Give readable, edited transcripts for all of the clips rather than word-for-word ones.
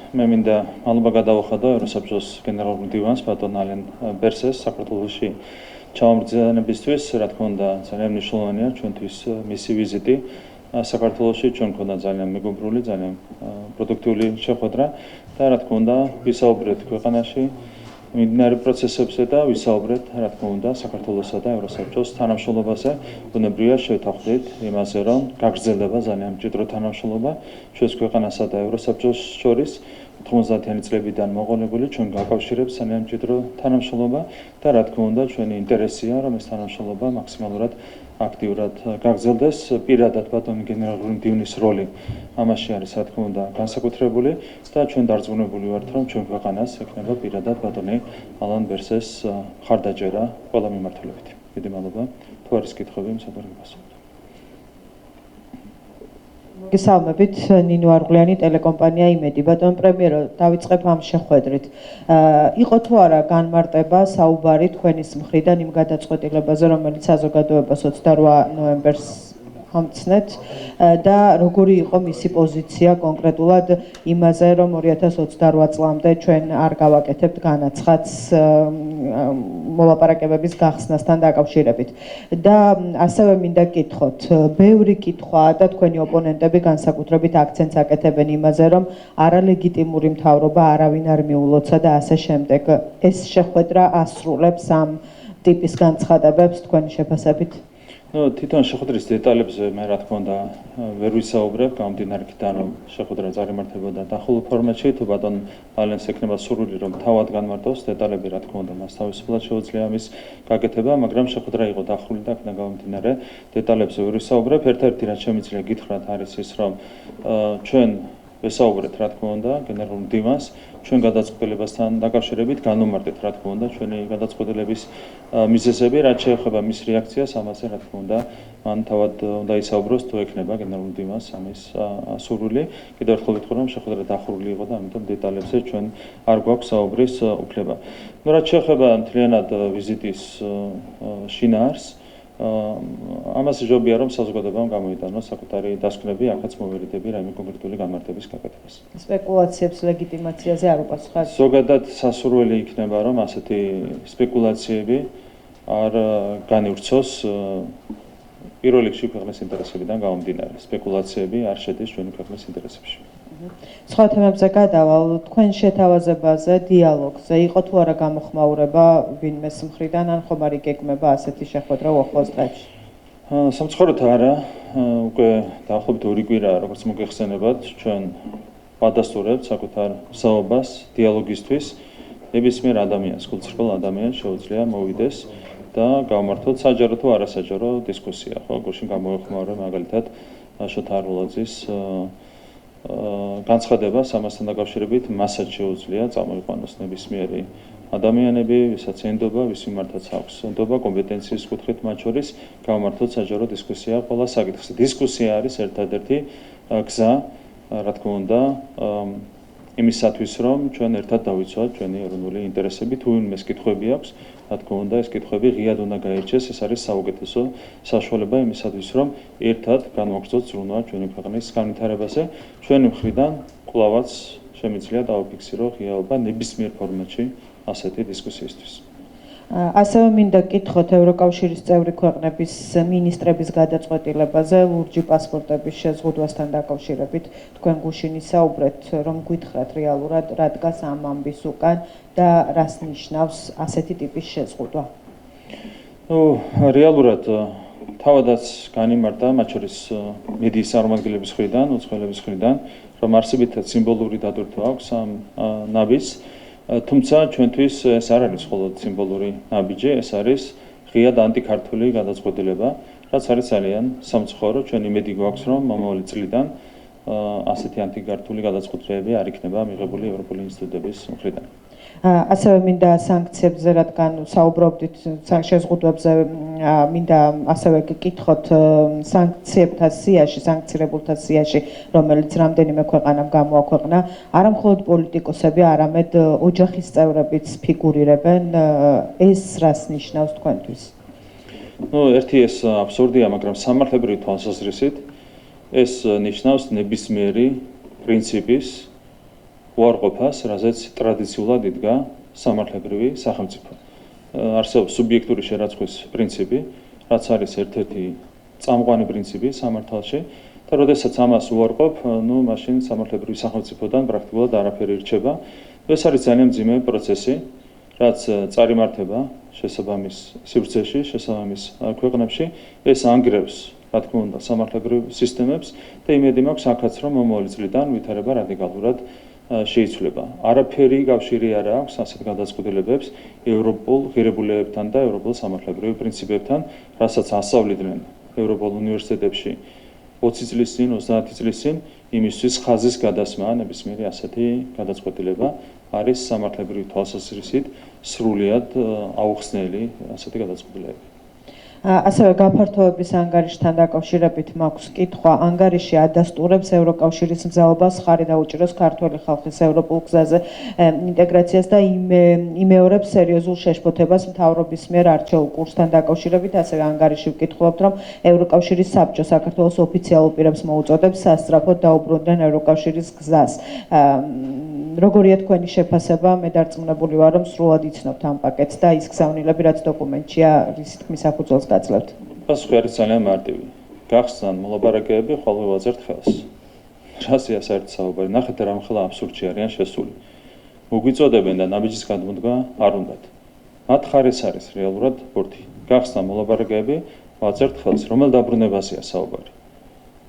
მე მინდა მადლობა გადავუხადო ევროსაბჭოს გენერალურ მდივანს ბატონ ალენ ბერსეს საქართველოში ჩამომგზავრებისთვის, რა თქმა უნდა, ძალიან მნიშვნელოვანია ჩვენთვის მისი ვიზიტი საქართველოში, ჩვენ გქონდა ძალიან მეგობრული, ძალიან პროდუქტიული შეხვედრა და რა თქმა უნდა, ვისაუბრეთ ქვეყანაში მიმდინარე პროცესებზე და ვისაუბრეთ, რა თქმა უნდა, საქართველოსა და ევროსაბჭოს თანამშრომლობაზე. ბუნებრივია შევთანხმდით იმაზე, რომ გაგრძელდება ძალიან მჭიდრო თანამშრომლობა ჩვენს ქვეყანასა და ევროსაბჭოს შორის. 90-იანი წლებიდან მოყოლებული ჩვენ გაკავშირებს ძალიან მჭიდრო თანამშრომლობა და რა თქმა უნდა, ჩვენი ინტერესია, რომ ეს თანამშრომლობა მაქსიმალურად აქტიურად გაგრძელდეს. პირადად ბატონი გენერალური მდივნის როლი ამაში არის, რა თქმა უნდა, განსაკუთრებული და ჩვენ დარწმუნებული ვართ, რომ ჩვენ ქვეყანას ექნება პირადად ბატონი ალენ ბერსეს მხარდაჭერა ყველა მიმართულებით. დიდი მადლობა. თუ არის კითხვები, მსაჯულები გასაგებია. გესალმებით, ნინო არღლიანი, ტელეკომპანია იმედი. ბატონ პრემიერო, დავიწყებ ამ შეხვედრით. იყო თუ არა განმარტება საუბარი თქვენის მხრიდან იმ გადაწყვეტილებაზე, რომელიც საზოგადოებას 28 ნოემბერს ამცნეთ და როგორი იყო მისი პოზიცია კონკრეტულად იმაზე, რომ 2028 წლამდე ჩვენ არ გავაკეთებთ განაცხადს მოლაპარაკებების გახსნასთან დაკავშირებით. და ასევე მინდა გკითხოთ, ბევრი კითხვაა და თქვენი ოპონენტები განსაკუთრებით აქცენტს აკეთებენ იმაზე, რომ არალეგიტიმური მთავრობა არავინ არ მიულოცა და ასე შემდეგ. ეს შეხვედრა ასრულებს ამ ტიპის განცხადებებს თქვენი შეფასებით? თვითონ შეხვედრის დეტალებზე მე რა თქმა უნდა ვერ ვისაუბრებ, გამომდინარე იქიდან რომ შეხვედრა წარიმართებოდა დახურულ ფორმატში, თუ ბატონ ალენს ექნება სურვილი რომ თავად განმარტოს დეტალები, რა თქმა უნდა, მას თავისუფლად შეუძლია ამის გაკეთება, მაგრამ შეხვედრა იყო დახურული და აქედან გამომდინარე დეტალებზე ვერ ვისაუბრებ. ერთ-ერთი რაც შემიძლია გითხრათ არის ის, რომ ჩვენ ვესაუბრეთ, რა თქმა უნდა, გენერალურ მდივანს ჩვენ გადაწყვეტილებასთან დაკავშირებით განვმარტეთ, რა თქმა უნდა, ჩვენი გადაწყვეტილების მიზეზები, რაც შეეხება მის რეაქციას, ამაზე, რა თქმა უნდა, მან თავად უნდა ისაუბროს, თუ ექნება გენერალურ მდივანს ამის სურვილი. კიდევ ერთხელ ვიტყვი, რომ შეხვედრა დახურული იყო და ამიტომ დეტალებზე ჩვენ არ გვაქვს საუბრის უფლება. რაც შეეხება მთლიანად ვიზიტის შინაარსს, ამას ჯობია რომ საზოგადოებამ გამოიტანოს საკუთარი დასკვნები, ახაც მოვერიდები რაიმე კონკრეტული განმარტების გაკეთებას. სპეკულაციებს ლეგიტიმაციაზე არ უპასუხებთ? ზოგადად სასურველი იქნება რომ ასეთი სპეკულაციები არ განივრცოს პირველ რიგში ქვეყნის ინტერესებიდან გამომდინარე. სპეკულაციები არ შედის ჩვენი ქვეყნის ინტერესებში. სხვა თემებზე გადავალ, თქვენ შეთავაზებაზე, დიალოგზე იყო თუ არა გამოხმაურება ვინმეს მხრიდან, ან ხომ არ იგეგმება ასეთი შეხვედრა უახლოეს დღეებში? სამწუხაროდ არა, უკვე დაახლოებით 2 კვირაა, როგორც მოგეხსენებათ, ჩვენ ვადასტურებთ საკუთარ საუბარს დიალოგისთვის. ნებისმიერ ადამიანს, გულწრფელ ადამიანს შეუძლია მოვიდეს და გავმართოთ საჯარო თუ არასაჯარო დისკუსია. ხო, გუშინ გამოეხმაურე მაგალითად შოთა არლოძის განცხადებას ამასთან დაკავშირებით, მასაც შეუძლია წამოიყვანოს ნებისმიერი ადამიანები, ვისაც ენდობა, ვის მიმართაც აქვს ენდობა კომპეტენციის კუთხით მათ შორის გავმართოთ საჯარო დისკუსია ყველა საკითხზე. დისკუსია არის ერთადერთი გზა, რა თქმა უნდა, იმისათვის, რომ ჩვენ ერთად დავიცვათ ჩვენი ეროვნული ინტერესები, თუ ვინმეს კითხვები აქვს, რა თქმა უნდა, ეს კითხვები ღიად უნდა გაირჩეს, ეს არის საუკეთესო საშუალება იმისათვის, რომ ერთად განვაგრძოთ ზრუნვა ჩვენი ქვეყნის განვითარებაზე. ჩვენი მხრიდან კვლავაც შემიძლია დავაფიქსირო ღიაობა ნებისმიერ ფორმატში ასეთი დისკუსიისთვის. ასევე მინდა გკითხოთ ევროკავშირის წევრი ქვეყნების მინისტრების გადაწყვეტილებაზე ლურჯი პასპორტების შეზღუდვასთან დაკავშირებით. თქვენ გუშინ ისაუბრეთ, რომ გითხრათ რეალურად რა დგას ამ ამბის უკან და რას ნიშნავს ასეთი ტიპის შეზღუდვა? რეალურად თავადაც განიმარტა, მათ შორის მედიის წარმომადგენლების მხრიდან, უცხოელების მხრიდან, რომ არსებითად სიმბოლური დატვირთვა აქვს ამ ნაბიჯს. თუმცა ჩვენთვის ეს არ არის მხოლოდ სიმბოლური ნაბიჯი, ეს არის ღიად ანტიქართული გადაწყვეტილება, რაც არის ძალიან სამწუხარო. ჩვენ იმედი გვაქვს, რომ მომავალი წლიდან ასეთი ანტიქართული გადაწყვეტილებები არ იქნება მიღებული ევროპული ინსტიტუტების მხრიდან. ასევე მინდა სანქციებზე, რადგან საუბრობდით შეზღუდვებზე, მინდა ასევე გკითხოთ სანქციებთან სიაში, სანქცირებულთა სიაში, რომელიც რამდენიმე ქვეყანამ გამოაქვეყნა, არა მხოლოდ პოლიტიკოსები, არამედ ოჯახის წევრებიც ფიგურირებენ. ეს რას ნიშნავს თქვენთვის? ერთი ეს აბსურდია, მაგრამ სამართლებრივი თვალსაზრისით ეს ნიშნავს ნებისმიერი პრინციპის უარყოფას, რაზეც ტრადიციულად იდგა სამართლებრივი სახელმწიფო. არსებობს სუბიექტური შერაცხვის პრინციპი, რაც არის ერთ-ერთი წამყვანი პრინციპი სამართალში და როდესაც ამას უარყოფ, მაშინ სამართლებრივი სახელმწიფოდან პრაქტიკულად არაფერი რჩება. ეს არის ძალიან მძიმე პროცესი, რაც წარიმართება შესაბამის სივრცეში, შესაბამის ქვეყნებში, ეს ანგრევს, რა თქმა უნდა, სამართლებრივ სისტემებს და იმედი მაქვს აქაც, რომ მომავალი წლიდან ვითარება რადიკალურად შეიცვლება. არაფერი კავშირი არ აქვს ასეთ გადაწყვეტილებებს ევროპულ ღირებულებებთან და ევროპულ სამართლებრივ პრინციპებთან, რასაც ასწავლიდნენ ევროპულ უნივერსიტეტებში 20 წლის წინ, 30 წლის წინ, იმისთვის ხაზის გადასმა, ნებისმიერი ასეთი გადაწყვეტილება არის სამართლებრივი თვალსაზრისით სრულიად აუხსნელი ასეთი გადაწყვეტილებები. ასევე გაფართოების ანგარიშთან დაკავშირებით მაქვს კითხვა. ანგარიში ადასტურებს ევროკავშირის მგზავრობას ხარი დაუჭიროს ქართველი ხალხის ევროპულ გზაზე ინტეგრაციას და იმეორებს სერიოზულ შეშფოთებას მთავრობის მიერ არჩეულ კურსთან დაკავშირებით. ასევე ანგარიში ვკითხულობთ, რომ ევროკავშირის საბჭო საქართველოს ოფიციალურ პირებს მოუწოდებს სასწრაფოდ დაუბრუნდნენ ევროკავშირის გზას. როგორია თქვენი შეფასება? მე დარწმუნებული ვარ, რომ სრულად იცნობთ ამ პაკეტს და ის გზავნილები, რაც დოკუმენტშია, რის თქმის საფუძველს გაძლევთ. პასუხი არის ძალიან მარტივი. გახსნან მოლაპარაკებები, ხოლმე ვაძებთ ხელს. რაზეა საერთოდ საუბარი? ნახეთ, რამხელა აბსურდში არიან შესული. მოგვიწოდებენ და ნაბიჯის გადმოდგა არ უნდათ. მათ ხარეს არის რეალურად ბორთი. გახსნან მოლაპარაკებები, ვაძებთ ხელს. რომელ დაბრუნებაზეა საუბარი?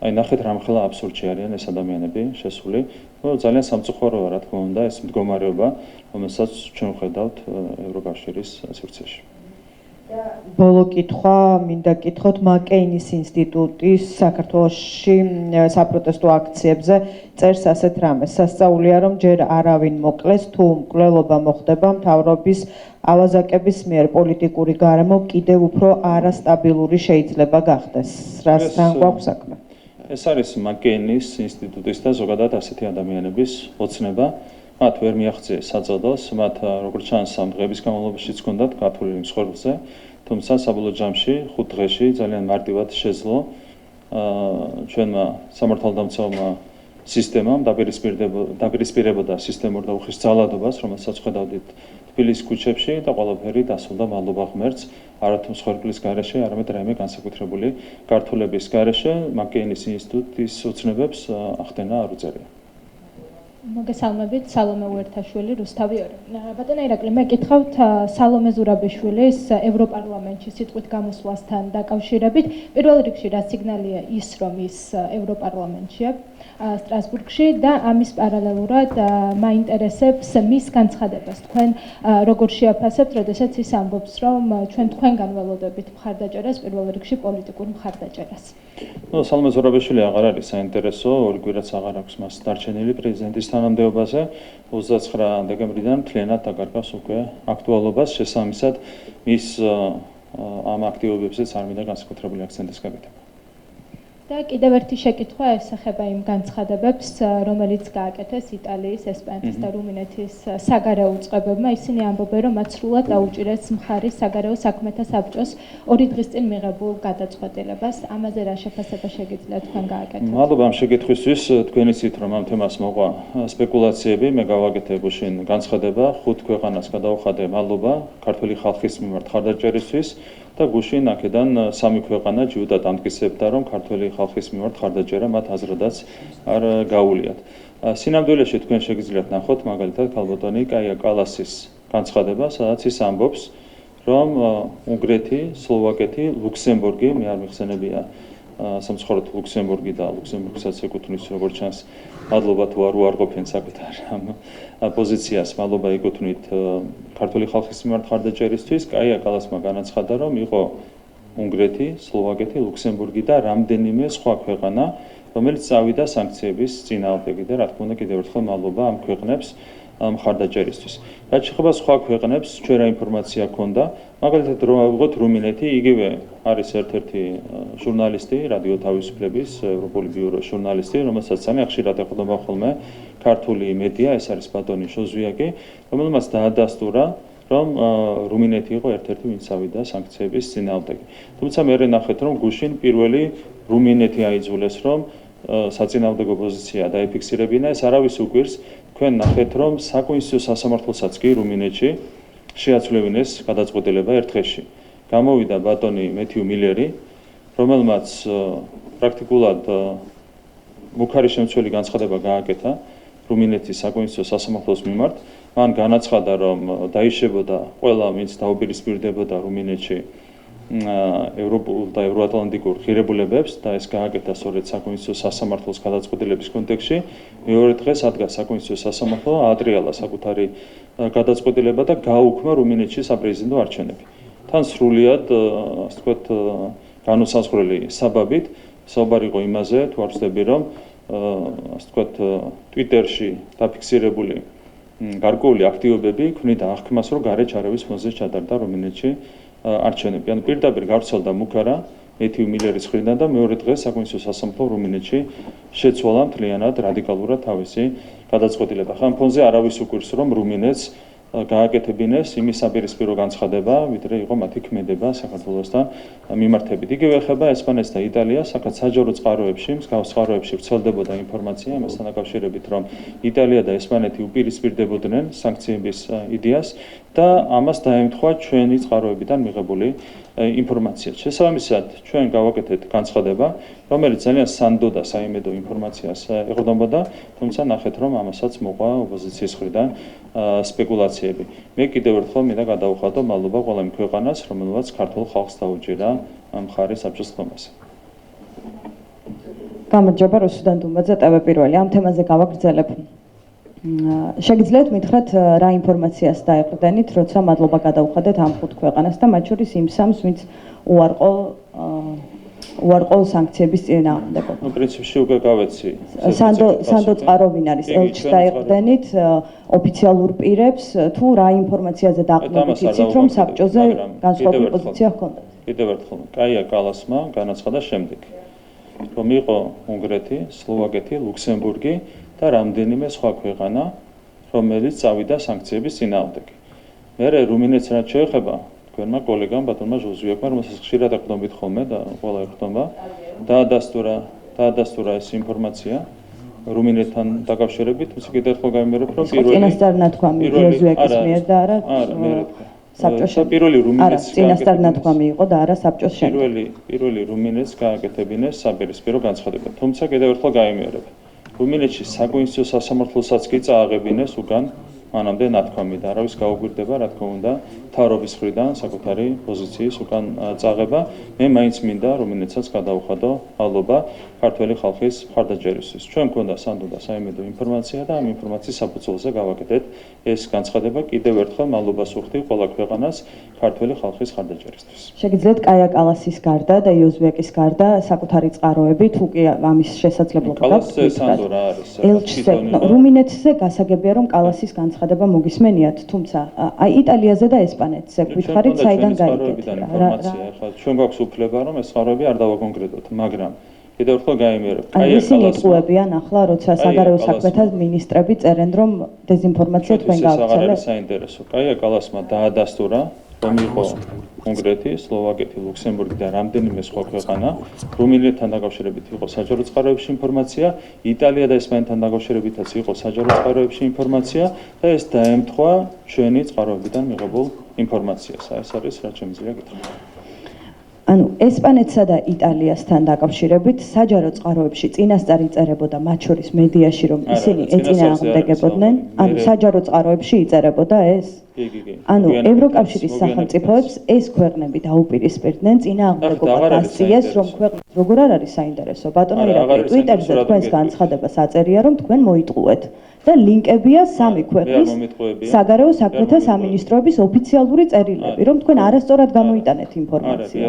აი ნახეთ რამხელა აბსურდში არიან ეს ადამიანები შესული. ძალიან სამწუხაროა, რა თქმა უნდა, ეს მდგომარეობა, რომელსაც ჩვენ ვხედავთ ევროკავშირის სივრცეში. ბოლო კითხვა, მინდა გკითხოთ მაკეინის ინსტიტუტის საქართველოში საპროტესტო აქციებზე წერს ასეთ რამეს. სასწაულია, რომ ჯერ არავინ მოკლეს, თუ მკვლელობა მოხდება მთავრობის ავაზაკების მიერ პოლიტიკური გარემო კიდევ უფრო არასტაბილური შეიძლება გახდეს. რასთან გვაქვს საქმე? ეს არის მაკეინის ინსტიტუტის და ზოგადად ასეთი ადამიანების ოცნება. მათ ვერ მიაღწიეს საწყდოს, მათ როგორც ჩანს ამ დღების განმავლობაში ჰქონდათ ქართული მსხვერპლზე, თუმცა საბოლოო ჯამში 5 დღეში ძალიან მარტივად შეძლო ჩვენმა სამართალდამცავმა სისტემამ დაპირისპირებოდა სისტემურ და უხეშ ძალადობას, რომელსაც ხედავდით თბილისის ქუჩებში და ყველაფერი დასრულდა მადლობა ღმერთს, არათუ მსხვერპლის გარეშე, არამედ რაიმე განსაკუთრებული გართულების გარეშე, მაკეინის ინსტიტუტის ოცნებებს ახდენა არ უწევია. მოგესალმებით, სალომე უერთაშვილი, რუსთავი 2. ბატონო ირაკლი, მე გითხავთ სალომე ზურაბიშვილის ევროპარლამენტში სიტყვით გამოსვლასთან დაკავშირებით. პირველ რიგში რა სიგნალია ის, რომ ის ევროპარლამენტშია სტრასბურგში და ამის პარალელურად მაინტერესებს მის განცხადებას. თქვენ როგორ შეაფასებთ, როდესაც ის ამბობს, რომ ჩვენ თქვენგან ველოდებით მხარდაჭერას, პირველ რიგში პოლიტიკურ მხარდაჭერას. სალომე ზურაბიშვილი აღარ არის საინტერესო, ორი კვირაც აღარ აქვს მას დარჩენილი პრეზიდენტის თანამდებობაზე. 29 დეკემბრიდან მთლიანად დაკარგავს უკვე აქტუალობას, შესაბამისად მის ამ აქტივობებზეც არ მინდა განსაკუთრებული აქცენტის გაკეთება. და კიდევ ერთი შეკითხვა ეხება იმ განცხადებებს, რომელიც გააკეთეს იტალიის, ესპანეთის და რუმინეთის საგარეო უწყებებმა. ისინი ამბობენ, რომ მათ სრულად დაუჭირეს მხარი საგარეო საქმეთა საბჭოს 2 დღის წინ მიღებულ გადაწყვეტილებას. ამაზე რა შეფასება შეგიძლიათ თქვენ გააკეთოთ? მადლობა ამ შეკითხვისთვის. თქვენი ცით რომ ამ თემას მოყვა სპეკულაციები, მე გავაკეთე გუშინ განცხადება, 5 ქვეყანას გადავხადე მადლობა ქართული ხალხის მიმართ ხარდაჭერისთვის. და გუშინ აქედან 3 ქვეყანა ჯიუტად ამტკიცებდა, რომ ქართული ხალხის მიმართ ხარდაჭერა მათ აზრადაც არ გაუვლიათ. სინამდვილეში თქვენ შეგიძლიათ ნახოთ მაგალითად ქალბატონი კაია კალასის განცხადება, სადაც ის ამბობს, რომ უნგრეთი, სლოვაკეთი, ლუქსემბურგი, მე არ მიხსენებია სამწუხაროდ ლუქსემბურგი და ლუქსემბურგსაც ეკუთვნის როგორც ჩანს, მადლობა თუ არ უარყოფენ საკუთარ პოზიციას, მადლობა ეკუთვნით ქართული ხალხის მიმართ ხარდაჭერისთვის. კაია კალასმა განაცხადა, რომ იყო უნგრეთი, სლოვაკეთი, ლუქსემბურგი და რამდენიმე სხვა ქვეყანა, რომელიც წავიდა სანქციების წინააღმდეგ და რა თქმა უნდა კიდევ ერთხელ მადლობა ამ ქვეყნებს მხარდაჭერისთვის. რაც შეეხება სხვა ქვეყნებს, ჩვენ რა ინფორმაცია ჰქონდა, მაგალითად რომ ავიღოთ რუმინეთი, იგივე არის ერთ-ერთი ჟურნალისტი, რადიო თავისუფლების ევროპული ბიუროს ჟურნალისტი, რომელსაც ძალიან ხშირად ეხმობა ხოლმე ქართული მედია, ეს არის ბატონი შოზვიაკი, რომელმაც დაადასტურა, რომ რუმინეთი იყო ერთ-ერთი ვინც ავიდა სანქციების წინააღმდეგ. თუმცა მე ნახეთ, რომ გუშინ პირველი რუმინეთი აიძულეს, რომ საწინააღმდეგო პოზიცია დაიფიქსირებინა, ეს არავის უკვირს თქვენ ნახეთ, რომ საკონსტიტუციო სასამართლოსაც კი რუმინეთში შეაცვლევინეს გადაწყვეტილება ერთ დღეში. გამოვიდა ბატონი მეთიუ მილერი, რომელმაც პრაქტიკულად მუქარი შემცველი განცხადება გააკეთა რუმინეთის საკონსტიტუციო სასამართლოს მიმართ. მან განაცხადა, რომ დაიშებოდა ყველა, ვინც დაუპირისპირდებოდა რუმინეთში ევროპულ და ევროატლანტიკურ ღირებულებებს და ეს გააკეთა სწორედ საკონსტიტუციო სასამართლოს გადაწყვეტილების კონტექსტში. მეორე დღეს ადგა საკონსტიტუციო სასამართლო აატრიალა საკუთარი გადაწყვეტილება და გააუქმა რუმინეთში საპრეზიდენტო არჩევნები. თან სრულიად, ასე ვთქვათ, განუსაზღვრელი საბაბით საუბარი იყო იმაზე, თუ არ ვცდები, რომ ასე ვთქვათ, ტვიტერში დაფიქსირებული გარკვეული აქტივობები ქმნიდა აღქმას, რომ გარეჯ არავის ფონზე ჩადარდა რუმინეთში არჩევნები. ანუ პირდაპირ გავრცელდა მუქარა მეთიუ მილერის მხრიდან და მეორე დღეს საკონსტიტუციო სასამართლო რუმინეთში შეცვალა მთლიანად რადიკალურად თავისი გადაწყვეტილება. ხან ფონზე არავის უკვირს, რომ რუმინეთს გააკეთებინეს იმის საპირისპირო განცხადება, ვიდრე იყო მათი ქმედება საქართველოსთან მიმართებით. იგივე ეხება ესპანეთს და იტალიას, აქაც საჯარო წყაროებში, მსგავს წყაროებში ვრცელდებოდა ინფორმაცია ამასთან დაკავშირებით, რომ იტალია და ესპანეთი უპირისპირდებოდნენ სანქციების იდეას და ამას დაემთხვა ჩვენი წყაროებიდან მიღებული ინფორმაცია. შესაბამისად, ჩვენ გავაკეთეთ განცხადება, რომელიც ძალიან სანდო და საიმედო ინფორმაციას ეყრდნობოდა, თუმცა ნახეთ, რომ ამასაც მოყვა ოპოზიციის მხრიდან სპეკულაციები. მე კიდევ ერთხელ მინდა გადავუხადო მადლობა ყველა იმ ქვეყანას, რომელმაც ქართულ ხალხს დაუჯერა მხარი საბჭოს ხმაზე. გამარჯობა, რუსუდან დუმბაძე, TV პირველი. ამ თემაზე გავაგრძელებ. შეგიძლიათ მითხრათ რა ინფორმაციას დაეყრდენით, როცა მადლობა გადავუხადეთ ამ 5 ქვეყანას და მათ შორის იმ 3-ს, ვინც უარყო სანქციების წინააღმდეგობა. პრინციპში უკვე გავეცი. სანდო წყაროვინ არის ელჩს დაეყრდენით ოფიციალურ პირებს თუ რა ინფორმაციაზე დაყრდნობით იცით, რომ საბჭოზე განსხვავებული პოზიცია ჰქონდათ. კიდევ ერთხელ, კაია კალასმა განაცხადა შემდეგ, რომ იყო უნგრეთი, სლოვაკეთი, ლუქსემბურგი და რამდენიმე სხვა ქვეყანა, რომელიც წავიდა სანქციების წინააღმდეგ. მერე რუმინეთს რაც შეეხება, თქვენმა კოლეგამ ბატონმა ჟოზუიაკმა, რომელსაც ხშირად აყრდნობით ხოლმე და ყველა ეყრდნობა, დაადასტურა ეს ინფორმაცია რუმინეთთან დაკავშირებით, თუმცა კიდევ ერთხელ გამიმერებ, რომ წინასწარ ნათქვამი ჟოზუიაკის მიერ და არა საბჭოს პირველი რუმინეთს წინასწარ ნათქვამი იყო და არა საბჭოს შემდეგ. პირველი რუმინეთს გააკეთებინეს საპირისპირო განცხადება. თუმცა კიდევ ერთხელ გამიმერებ, რუმინეთში საკონსტიტუციო სასამართლოსაც კი წააღებინეს უკან მანამდე ნათქვამი და არავის გაუგვირდება, რა თქმა უნდა, მთავრობის მხრიდან საკუთარი პოზიციის უკან წაღება. მე მაინც მინდა რუმინეთსაც გადავუხადო მადლობა ქართველი ხალხის მხარდაჭერისთვის. ჩვენ გვქონდა სანდო და საიმედო ინფორმაცია და ამ ინფორმაციის საფუძველზე გავაკეთეთ ეს განცხადება. კიდევ ერთხელ მადლობას ვუხდი ყველა ქვეყანას ქართველი ხალხის მხარდაჭერისთვის. შეგიძლიათ კაია კალასის გარდა და იოზუეკის გარდა საკუთარი წყაროები, თუ კი ამის შესაძლებლობა გაქვთ. სანდო რა არის? ელჩზე რუმინეთზე გასაგებია, რომ კალასის განცხადება მოგისმენიათ, თუმცა აი იტალიაზე და ესპანეთზე გვითხარით, საიდან გაიგეთ ინფორმაცია. ახლა ჩვენ გვაქვს უფლება, რომ ეს წყაროები არ დავაკონკრეტოთ, მაგრამ კიდევ ერთხელ გამიმერებ, კაია კალასმა იტყუებიან ახლა, როცა საგარეო საქმეთა მინისტრები წერენ, რომ დეზინფორმაცია თქვენ გავრცელეთ. საინტერესო. კაია კალასმა დაადასტურა, რომ იყო უნგრეთი, სლოვაკეთი, ლუქსემბურგი და რამდენიმე სხვა ქვეყანა, რუმინეთთან დაკავშირებით იყო საჯარო წყაროებში ინფორმაცია, იტალია და ესპანეთთან დაკავშირებითაც იყო საჯარო წყაროებში ინფორმაცია და ეს დაემთხვა ჩვენი წყაროებიდან მიღებულ ინფორმაციას. ეს არის რაც შემიძლია გითხრათ. ანუ ესპანეთსა და იტალიასთან დაკავშირებით საჯარო წყაროებში წინასწარ იწერებოდა მათ შორის მედიაში, რომ ისინი ეწინააღმდეგებოდნენ, ანუ საჯარო წყაროებში იწერებოდა ეს. ანუ ევროკავშირის სახელმწიფოებს ეს ქვეყნები დაუპირისპირდნენ წინააღმდეგობა დასწიეს, რომ ქვეყნის როგორ არ არის საინტერესო. ბატონო ირაკლი, ტვიტერზე თქვენს განცხადებას აწერია, რომ თქვენ მოიტყუეთ და ლინკებია 3 ქვეყნის საგარეო საქმეთა სამინისტროების ოფიციალური წერილები, რომ თქვენ არასწორად გამოიტანეთ ინფორმაცია.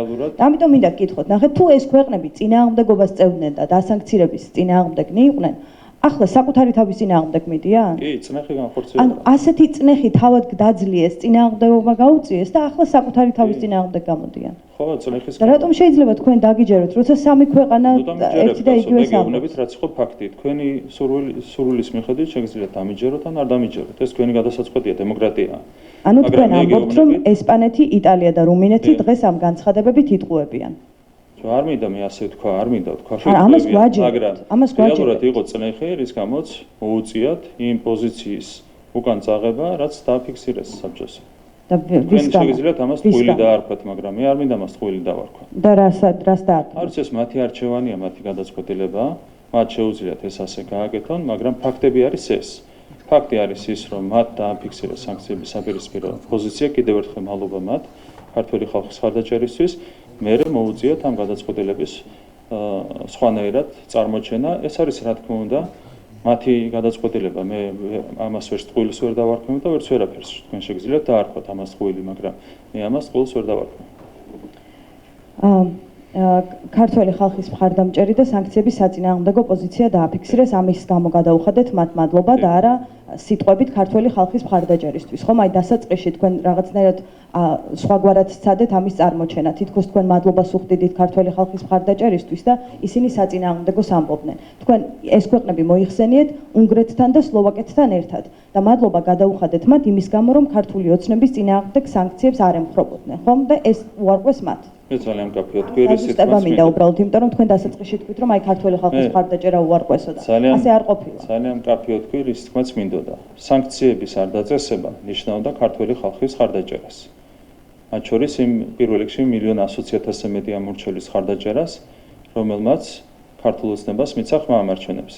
ამიტომ მინდა გკითხოთ, ნახეთ, თუ ეს ქვეყნები წინააღმდეგობას წევდნენ და დასანქცირების წინააღმდეგნი იყვნენ, ახლა საკუთარი თავის წინააღმდეგ მიდიან? კი, წნეხი განხორციელდა. ანუ ასეთი წნეხი თავად დაძლიეს, წინააღმდეგობა გაუწიეს და ახლა საკუთარი თავის წინააღმდეგ გამოდიან. ხო, წნეხის. და რატომ შეიძლება თქვენ დაგიჯეროთ, როცა 3 ქვეყანა ერთი და იგივე სამგეუბნებით, რაც იყო ფაქტი. თქვენი სურვილის მიხედვით შეგიძლიათ დამიჯეროთ ან არ დამიჯეროთ. ეს თქვენი გადასაწყვეტია, დემოკრატია. ანუ თქვენ ამბობთ, რომ ესპანეთი, იტალია და რუმინეთი დღეს ამ განცხადებებით იტყუებიან. არ მინდა მე ასე თქვა, არ მინდა თქვა ამას გვაჯერებთ, ამას გვაჯერებთ. რეალურად იყო წნეხი, რის გამოც მოუწიათ იმ პოზიციის უკან წაღება, რაც დააფიქსირეს საბჭოს. და ვის გამო? შეგიძლიათ ამას ტყუილი დაარქვათ, მაგრამ მე არ მინდა მას ტყუილი დავარქვა. და რას დაარქვათ? არც ეს მათი არჩევანია, მათი გადაწყვეტილება, მათ შეუძლიათ ეს ასე გააკეთონ, მაგრამ ფაქტები არის ეს. ფაქტი არის ის, რომ მათ დააფიქსირეს სანქციების საპირისპირო პოზიცია, კიდევ ერთხელ მადლობა მათ ქართველი ხალხის ხარდაჭერისთვის, მერე მოუწიათ ამ გადაწყვეტილების სხვანაირად წარმოჩენა. ეს არის რა თქმა უნდა მათი გადაწყვეტილება. მე ამას ვერც ტყუილს ვერ დავარქვი და ვერც ვერაფერს. თქვენ შეგიძლიათ დაარქვათ ამას ტყუილი, მაგრამ მე ამას ტყუილს ვერ დავარქვი. ქართველი ხალხის მხარდამჭერი და სანქციების საწინააღმდეგო პოზიცია დააფიქსირეს, ამის გამო გადაუხადეთ მათ მადლობა და არა სიტყვებით ქართველი ხალხის მხარდაჭერისთვის. ხომ აი დასაწყისში თქვენ რაღაცნაირად სხვაგვარად სცადეთ ამის წარმოჩენა. თითქოს თქვენ მადლობას უხდიდით ქართველი ხალხის მხარდაჭერისთვის და ისინი საწინააღმდეგოს ამბობდნენ. თქვენ ეს ქვეყნები მოიხსენიეთ უნგრეთთან და სლოვაკეთთან ერთად და მადლობა გადაუხადეთ მათ იმის გამო, რომ ქართული ოცნების წინააღმდეგ სანქციებს არ ემხრობოდნენ, ხომ და ეს უარყვეს მათ. მე ძალიან მკაფიოდ თქვი ის სიტყვა მინდა უბრალოდ იმიტომ რომ თქვენ დასაწყისში თქვით რომ აი ქართველი ხალხის მხარდაჭერა უარყვესო და ასე არ ყოფილა. ძალიან მკაფიოდ თქვი ის თქმაც მინდოდა. სანქციების არ დაწესება ნიშნავდა ქართველი ხალხის ხარდაჭერას. მათ შორის იმ პირველ რიგში 1,100,000-ზე მეტი ამორჩეულის ხარდაჭერას, რომელმაც ქართულ ოცნებას მიცა ხმა ამარჩენებს.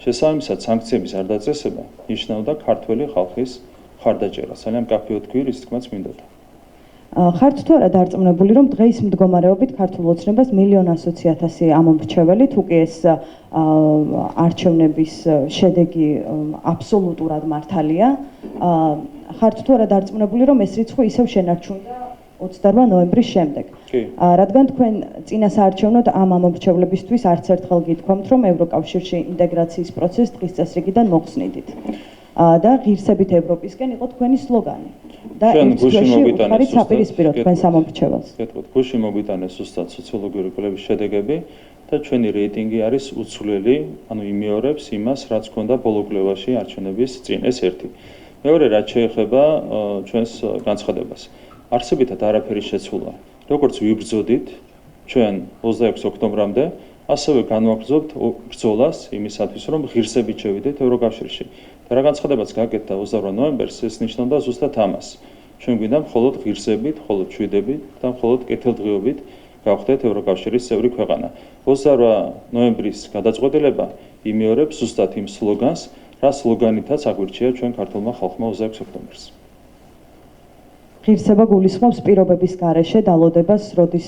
შესაბამისად, სანქციების არ დაწესება ნიშნავდა ქართველი ხალხის ხარდაჭერას. ძალიან მკაფიოდ თქვი ის თქმაც მინდოდა. ხართ თუ არა დარწმუნებული რომ დღეის მდგომარეობით ქართულ ოცნებას 1,100,000 ამომრჩეველი თუ კი ეს არჩევნების შედეგი აბსოლუტურად მართალია ხართ თუ არა დარწმუნებული რომ ეს რიცხვი ისევ შენარჩუნდა 28 ნოემბრის შემდეგ რადგან თქვენ წინა საარჩევნოდ ამ ამომრჩევლებისთვის არც ერთხელ გითქვამთ რომ ევროკავშირში ინტეგრაციის პროცესს დღის წესრიგიდან მოხსნიდით და ღირსებით ევროპისკენ იყო თქვენი სლოგანი და ხარით საპირისპირო თქვენ სამომრჩეველს. გეტყვით, გუშინ მოგვიტანეს ზუსტად სოციოლოგიური კვლევის შედეგები და ჩვენი რეიტინგი არის უცვლელი, ანუ იმეორებს იმას, რაც ჰქონდა ბოლო კვლევაში არჩევნების წინ. ეს ერთი. მეორე, რაც შეეხება ჩვენს განცხადებას. არსებითად არაფერი შეცვლა. როგორც ვიბრძოდით ჩვენ 26 ოქტომბრამდე, ასევე განვაგრძობთ ბრძოლას იმისათვის, რომ ღირსებით შევიდეთ ევროკავშირში. და რა განცხადებაც გაკეთდა 28 ნოემბერს, ეს ნიშნავდა ზუსტად ამას. ჩვენ გვინდა მხოლოდ ღირსებით, მხოლოდ შვიდებით და მხოლოდ კეთილდღეობით გავხდეთ ევროკავშირის წევრი ქვეყანა. 28 ნოემბრის გადაწყვეტილება იმეორებს ზუსტად იმ სლოგანს, რა სლოგანითაც აგვირჩია ჩვენ ქართულმა ხალხმა 26 ოქტომბერს. ღირსება გულისხმობს პირობების გარეშე დალოდებას, როდის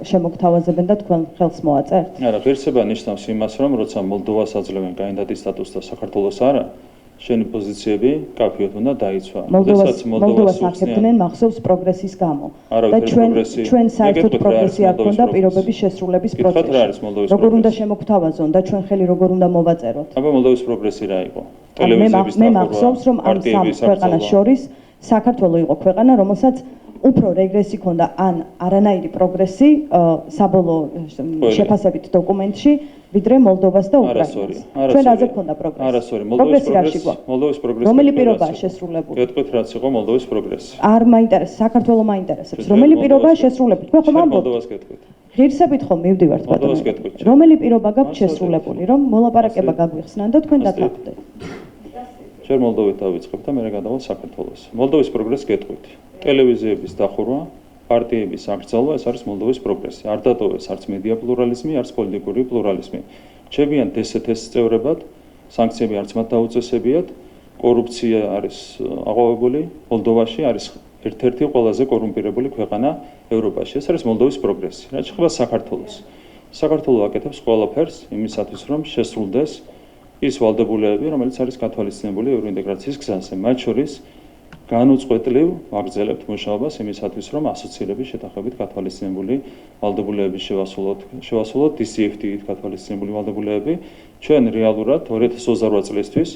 შემოგთავაზებენ და თქვენ ხელს მოაწერთ? არა, ღირსება ნიშნავს იმას, რომ როცა მოლდოვას აძლევენ კანდიდატის სტატუსს და საქართველოს არა, შენი პოზიციები კაფიოდ უნდა დაიცვა. მოლდოვას ახებდნენ მახსოვს პროგრესის გამო. და ჩვენ საერთოდ პროგრესი არ ქონდა პირობების შესრულების პროცესში. როგორ უნდა შემოგთავაზონ და ჩვენ ხელი როგორ უნდა მოვაწეროთ? აბა მოლდოვის პროგრესი რა იყო? ტელევიზიების მე მახსოვს რომ ამ სამ ქვეყანას შორის საქართველო იყო ქვეყანა, რომელსაც უფრო რეგრესი ქონდა ან არანაირი პროგრესი საბოლოო შეფასებით დოკუმენტში, ვიდრე მოლდოვას და უკრაინას. ჩვენ რაზე ქონდა პროგრესი? არასორი, მოლდოვის პროგრესი. რომელი პირობაა შესრულებული? გეტყვით რაც იყო მოლდოვის პროგრესი. არ მაინტერესებს, საქართველო მაინტერესებს. რომელი პირობაა შესრულებული? თქვენ ხომ ამბობთ? მოლდოვას გეტყვით. ღირსებით ხომ მივდივართ ბატონო. რომელი პირობა გაქვთ შესრულებული, რომ მოლაპარაკება გაგვიხსნან და თქვენ დათანხმდეთ? ჯერ მოლდოვით დავიწყებ და მერე გადავალ საქართველოს. მოლდოვის პროგრესი გეტყვით. ტელევიზიების დახურვა, პარტიების აკრძალვა, ეს არის მოლდოვის პროგრესი. არ დატოვეს არც მედია პლურალიზმი, არც პოლიტიკური პლურალიზმი. რჩებიან DST-ს წევრებად, სანქციები არც მათ დაუწესებიათ, კორუფცია არის აღვავებული, მოლდოვაში არის ერთ-ერთი ყველაზე კორუმპირებული ქვეყანა ევროპაში. ეს არის მოლდოვის პროგრესი. რაც შეეხება საქართველოს. საქართველო აკეთებს ყველაფერს იმისათვის, რომ შესრულდეს ის ვალდებულებები, რომელიც არის გათვალისწინებული ევროინტეგრაციის გზაზე, მათ შორის განუწყვეტლივ ვაგრძელებთ მუშაობას იმისათვის, რომ ასოცირების შეთანხმებით გათვალისწინებული ვალდებულებები შევასრულოთ DCFTA-ით გათვალისწინებული ვალდებულებები. ჩვენ რეალურად 2028 წლისთვის